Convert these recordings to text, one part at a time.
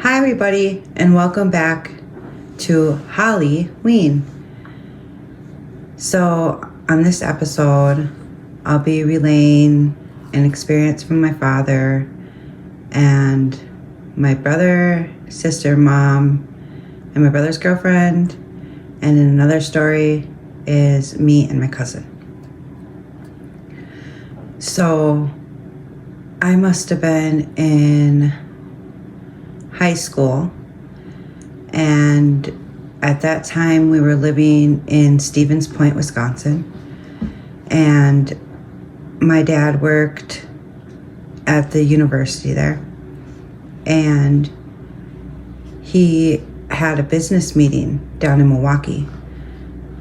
Hi everybody, and welcome back to Halloween. So on this episode, I'll be relaying an experience from my father and my brother, sister, mom, and my brother's girlfriend. And then another story is me and my cousin. So I must have been in high school, and at that time we were living in Stevens Point, Wisconsin, and my dad worked at the university there, and he had a business meeting down in Milwaukee.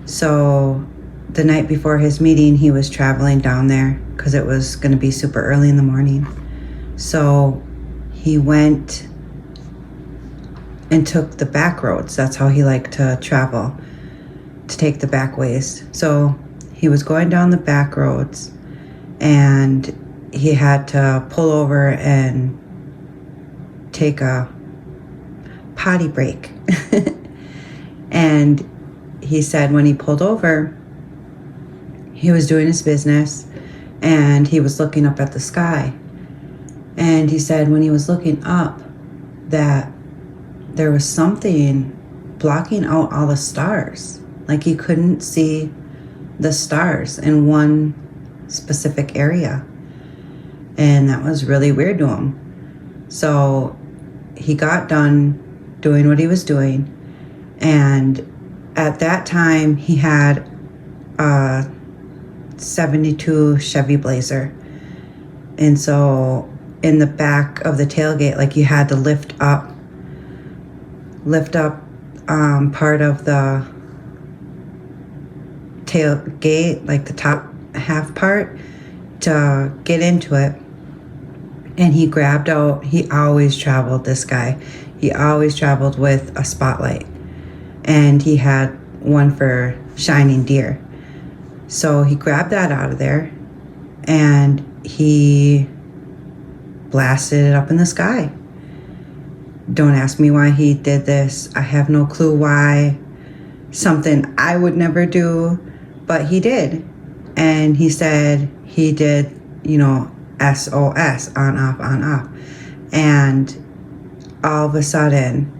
So the night before his meeting, he was traveling down there because it was going to be super early in the morning. So he went and took the back roads. That's how he liked to travel, to take the back ways. So he was going down the back roads, and he had to pull over and take a potty break. And he said when he pulled over, he was doing his business and he was looking up at the sky. And he said when he was looking up that there was something blocking out all the stars. Like he couldn't see the stars in one specific area. And that was really weird to him. So he got done doing what he was doing. And at that time, he had a 72 Chevy Blazer. And so in the back of the tailgate, like you had to lift up part of the tailgate, like the top half part, to get into it. And he grabbed out, he always traveled with a spotlight, and he had one for shining deer. So he grabbed that out of there and he blasted it up in the sky. Don't ask me why he did this. I have no clue why. Something I would never do, but he did. And he said he did, SOS, on, off. And all of a sudden,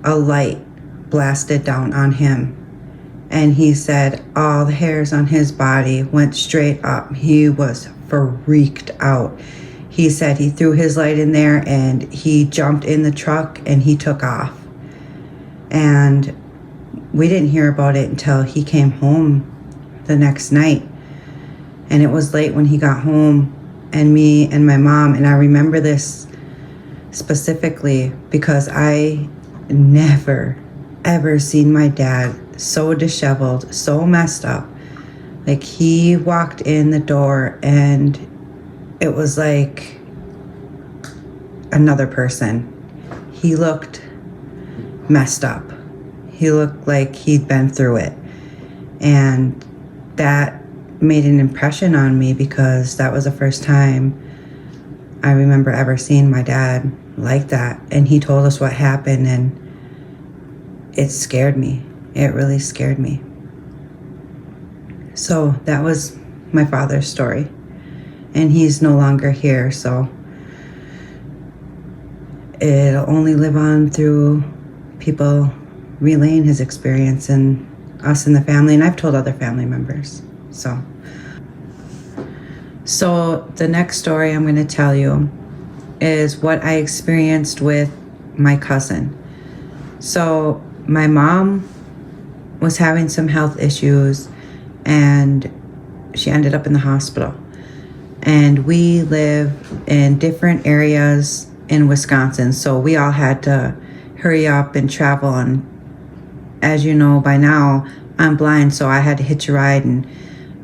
a light blasted down on him. And he said all the hairs on his body went straight up. He was freaked out. He said he threw his light in there and he jumped in the truck and he took off. And we didn't hear about it until he came home the next night. And it was late when he got home, and me and my mom, and I remember this specifically because I never, ever seen my dad so disheveled, so messed up. Like he walked in the door and it was like another person. He looked messed up. He looked like he'd been through it. And that made an impression on me because that was the first time I remember ever seeing my dad like that. And he told us what happened, and it scared me. It really scared me. So that was my father's story. And he's no longer here, so it'll only live on through people relaying his experience and us in the family. And I've told other family members. So the next story I'm going to tell you is what I experienced with my cousin. So my mom was having some health issues and she ended up in the hospital. And we live in different areas in Wisconsin, so we all had to hurry up and travel. And as you know by now, I'm blind, so I had to hitch a ride, and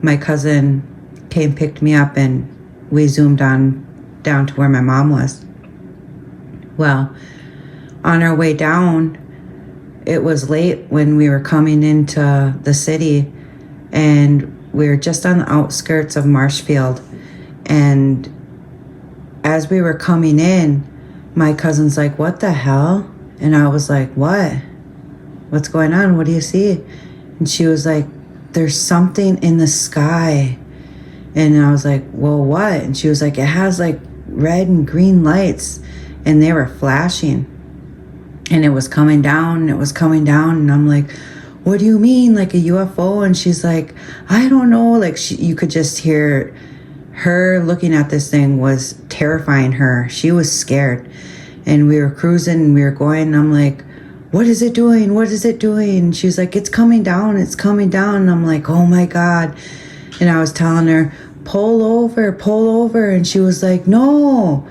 my cousin came, picked me up, and we zoomed on down to where my mom was. Well, on our way down, it was late when we were coming into the city, and we were just on the outskirts of Marshfield. And as we were coming in, my cousin's like, what the hell? And I was like, what? What's going on? What do you see? And she was like, there's something in the sky. And I was like, well, what? And she was like, it has like red and green lights, and they were flashing, and it was coming down, and it was coming down. And I'm like, what do you mean, like a UFO? And she's like, I don't know. Like you could just hear her looking at this thing was terrifying her. She was scared. And we were cruising and we were going, and I'm like, what is it doing? What is it doing? And she's like, it's coming down. It's coming down. And I'm like, oh my God. And I was telling her, pull over, pull over. And she was like, no.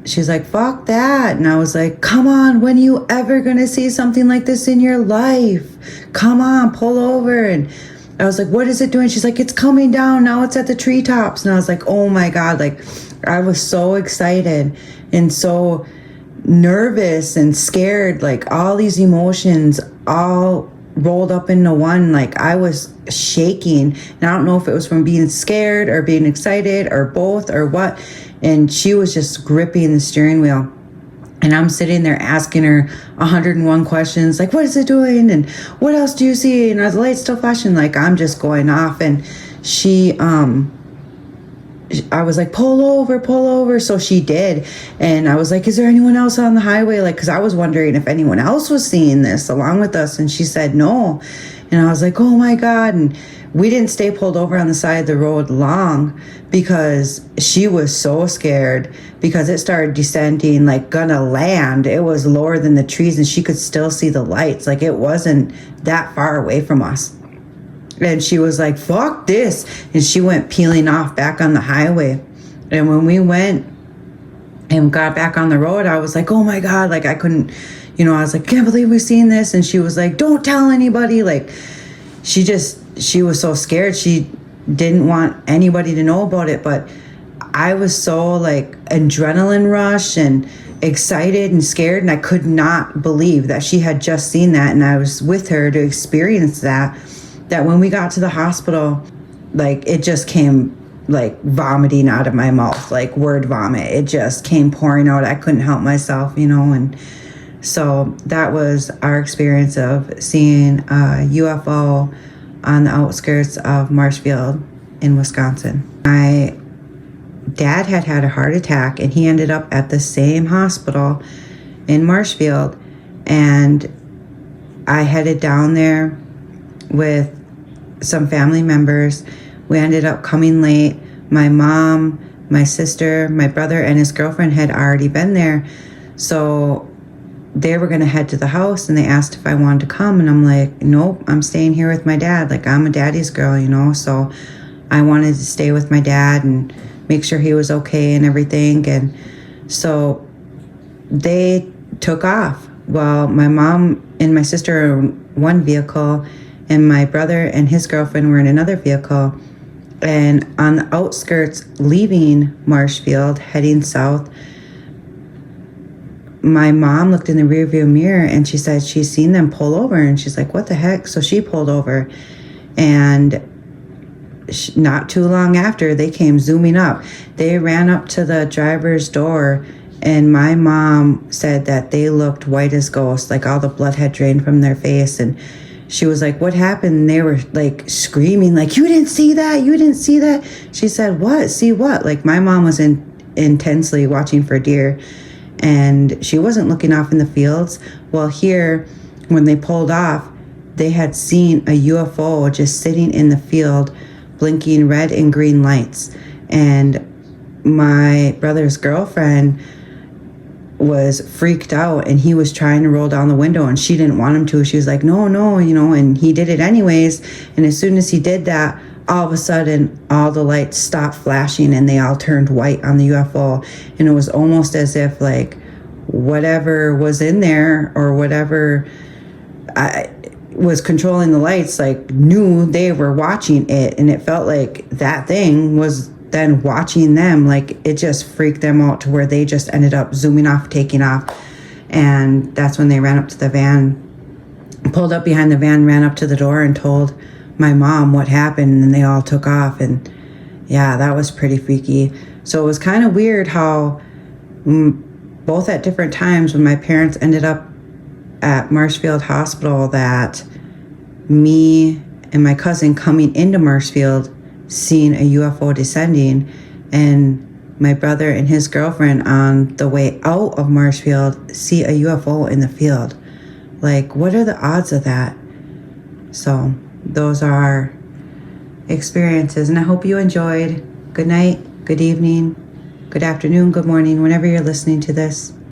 She's like, fuck that. And I was like, come on, when are you ever going to see something like this in your life? Come on, pull over. And I was like, what is it doing? She's like, it's coming down. Now it's at the treetops. And I was like, oh my God. Like, I was so excited and so nervous and scared, like all these emotions all rolled up into one. Like I was shaking, and I don't know if it was from being scared or being excited or both or what. And she was just gripping the steering wheel, and I'm sitting there asking her 101 questions, like, what is it doing? And what else do you see? And are the lights still flashing? Like, I'm just going off. And I was like, pull over, pull over. So she did. And I was like, is there anyone else on the highway? Like, because I was wondering if anyone else was seeing this along with us. And she said no. And I was like, oh my God. And we didn't stay pulled over on the side of the road long, because she was so scared, because it started descending, like gonna land. It was lower than the trees, and she could still see the lights. Like it wasn't that far away from us. And she was like, fuck this. And she went peeling off back on the highway. And when we went and got back on the road, I was like, oh my God. Like I couldn't, I was like, can't believe we've seen this. And she was like, don't tell anybody. Like she was so scared. She didn't want anybody to know about it. But I was so like adrenaline rush and excited and scared. And I could not believe that she had just seen that. And I was with her to experience that when we got to the hospital, like it just came like vomiting out of my mouth, like word vomit. It just came pouring out. I couldn't help myself, and so that was our experience of seeing a UFO on the outskirts of Marshfield in Wisconsin. My dad had a heart attack, and he ended up at the same hospital in Marshfield, and I headed down there with some family members. We ended up coming late. My mom, my sister, my brother, and his girlfriend had already been there. So they were going to head to the house, and they asked if I wanted to come. And I'm like, nope, I'm staying here with my dad. Like, I'm a daddy's girl, So I wanted to stay with my dad and make sure he was okay and everything. And so they took off. Well, my mom and my sister were in one vehicle, and my brother and his girlfriend were in another vehicle. And on the outskirts, leaving Marshfield, heading south, my mom looked in the rearview mirror, and she said she's seen them pull over. And she's like, what the heck? So she pulled over, and not too long after, they came zooming up. They ran up to the driver's door, and my mom said that they looked white as ghosts, like all the blood had drained from their face. And she was like, what happened? And they were like screaming, like, you didn't see that? You didn't see that? She said, what? See what? Like, my mom was intensely watching for deer, and she wasn't looking off in the fields. Well, here, when they pulled off, they had seen a UFO just sitting in the field, blinking red and green lights. And my brother's girlfriend was freaked out, and he was trying to roll down the window, and she didn't want him to. She was like, no, and he did it anyways. And as soon as he did that, all of a sudden, all the lights stopped flashing, and they all turned white on the UFO. And it was almost as if like whatever was in there, or whatever was controlling the lights, like knew they were watching it. And it felt like that thing was then watching them. Like it just freaked them out to where they just ended up zooming off, taking off. And that's when they ran up to the van, pulled up behind the van, ran up to the door, and told my mom what happened. And then they all took off. And yeah, that was pretty freaky. So it was kind of weird how both at different times when my parents ended up at Marshfield Hospital, that me and my cousin coming into Marshfield seeing a UFO descending, and my brother and his girlfriend on the way out of Marshfield see a UFO in the field. Like, what are the odds of that? So those are our experiences, and I hope you enjoyed. Good night, good evening, good afternoon, good morning, whenever you're listening to this.